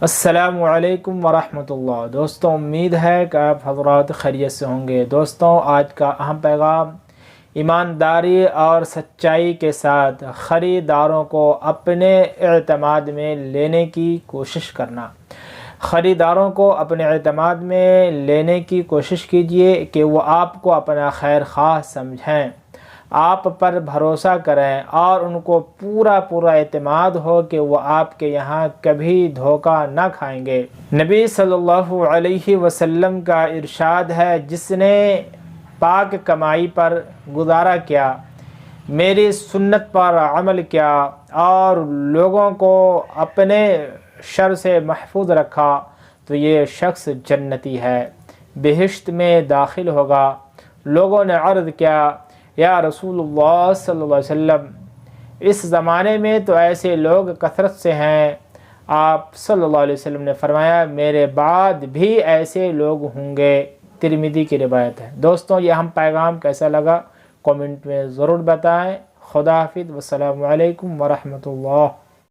السلام علیکم ورحمۃ اللہ۔ دوستوں، امید ہے کہ آپ حضرات خیریت سے ہوں گے۔ دوستوں، آج کا اہم پیغام ایمانداری اور سچائی کے ساتھ خریداروں کو اپنے اعتماد میں لینے کی کوشش کرنا۔ خریداروں کو اپنے اعتماد میں لینے کی کوشش کیجیے کہ وہ آپ کو اپنا خیر خواہ سمجھیں، آپ پر بھروسہ کریں اور ان کو پورا اعتماد ہو کہ وہ آپ کے یہاں کبھی دھوکہ نہ کھائیں گے۔ نبی صلی اللہ علیہ وسلم کا ارشاد ہے، جس نے پاک کمائی پر گزارا کیا، میری سنت پر عمل کیا اور لوگوں کو اپنے شر سے محفوظ رکھا تو یہ شخص جنتی ہے، بہشت میں داخل ہوگا۔ لوگوں نے عرض کیا، یا رسول اللہ صلی اللہ علیہ وسلم، اس زمانے میں تو ایسے لوگ کثرت سے ہیں۔ آپ صلی اللہ علیہ وسلم نے فرمایا، میرے بعد بھی ایسے لوگ ہوں گے۔ ترمذی کی روایت ہے۔ دوستوں، یہ اہم پیغام کیسا لگا کامنٹ میں ضرور بتائیں۔ خدا حافظ، والسلام علیکم ورحمۃ اللہ۔